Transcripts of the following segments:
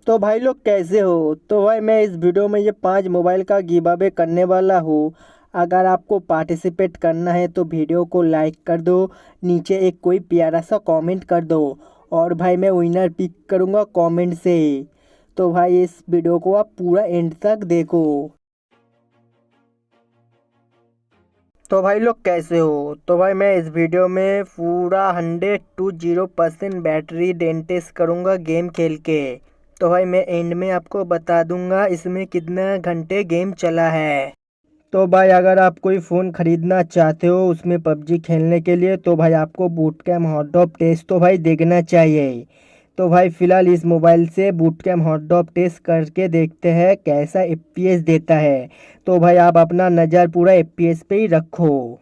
तो भाई लोग कैसे हो। तो भाई मैं इस वीडियो में ये 5 मोबाइल का गिव अवे करने वाला हूँ। अगर आपको पार्टिसिपेट करना है तो वीडियो को लाइक कर दो, नीचे एक कोई प्यारा सा कमेंट कर दो और भाई मैं विनर पिक करूँगा कमेंट से। तो भाई इस वीडियो को आप पूरा एंड तक देखो। तो भाई लोग कैसे हो। तो भाई मैं इस वीडियो में पूरा 100 to 0% बैटरी डेंटेस करूँगा गेम खेल के। तो भाई मैं एंड में आपको बता दूंगा इसमें कितना घंटे गेम चला है। तो भाई अगर आप कोई फ़ोन ख़रीदना चाहते हो उसमें पबजी खेलने के लिए तो भाई आपको बूट कैम्प हॉट डॉप टेस्ट तो भाई देखना चाहिए। तो भाई फ़िलहाल इस मोबाइल से बूट कैम्प हॉट डॉप टेस्ट करके देखते हैं कैसा एफपीएस देता है। तो भाई आप अपना नज़र पूरा एफपीएस पे ही रखो।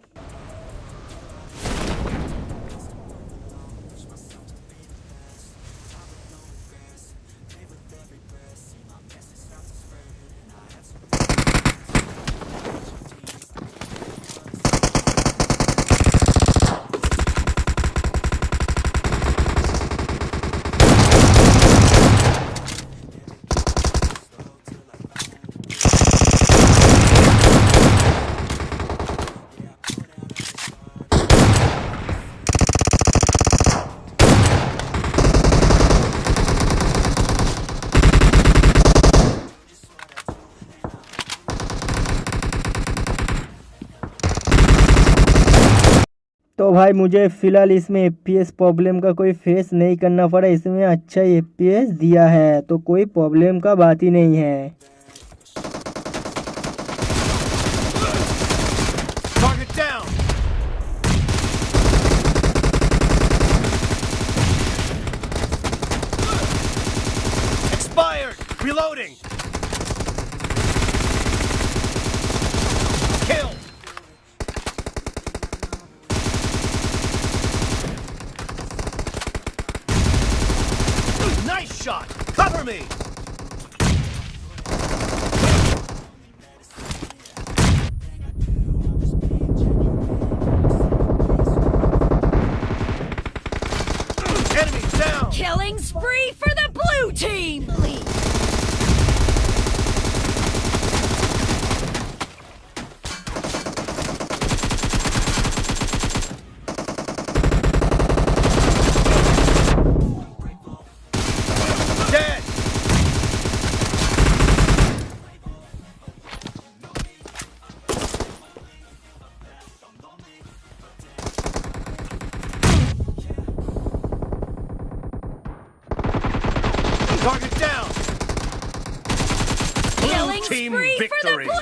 तो भाई मुझे फ़िलहाल इसमें एफपीएस प्रॉब्लम का कोई फेस नहीं करना पड़ा, इसमें अच्छा एफपीएस दिया है तो कोई प्रॉब्लम का बात ही नहीं है। Target down! Expired! Reloading! Kill! Nice shot! Cover me! Enemies down! Killing spree for the blue team! Dead! Target down! Blue Killing team spree for the victory! blue.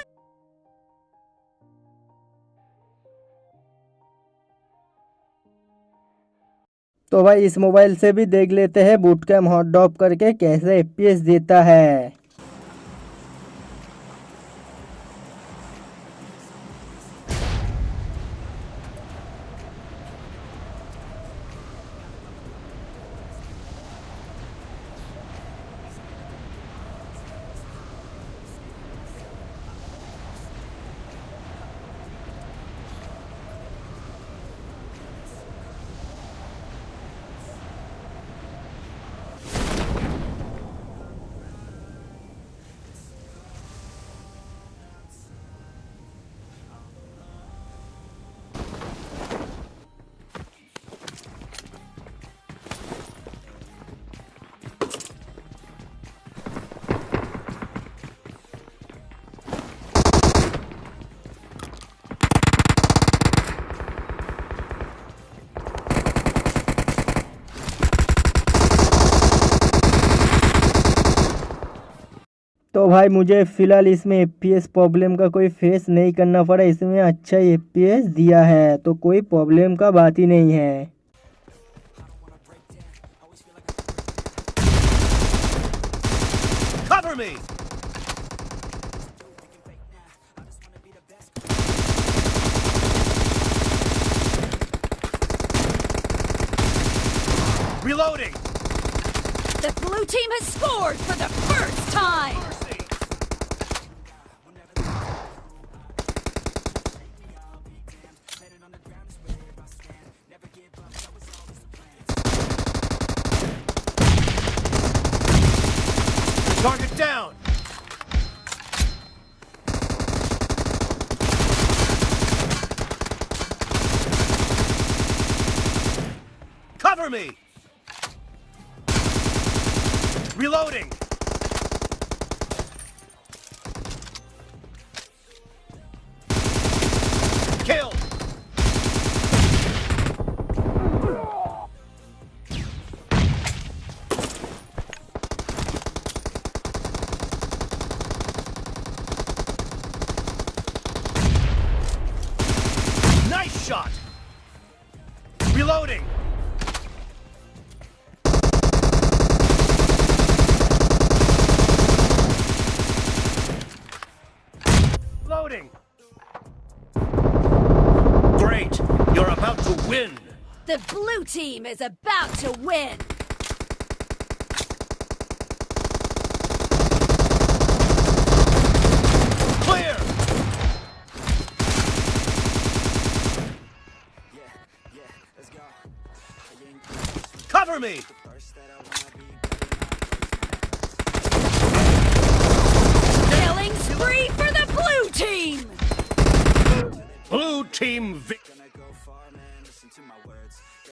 तो भाई इस मोबाइल से भी देख लेते हैं बूट कैम्प हॉट डॉप करके कैसे एफपीएस देता है। तो भाई मुझे फ़िलहाल इसमें एफपीएस प्रॉब्लम का कोई फेस नहीं करना पड़ा, इसमें अच्छा एफपीएस दिया है तो कोई प्रॉब्लम का बात ही नहीं है। Cover me! Reloading! The blue team has scored for the first time! Mercy! Target down! Cover me! Reloading! Kill! Nice shot! Reloading! Loading! Great! You're about to win! The blue team is about to win! Clear! Cover me! Killing spree for the blue team! Blue team victory!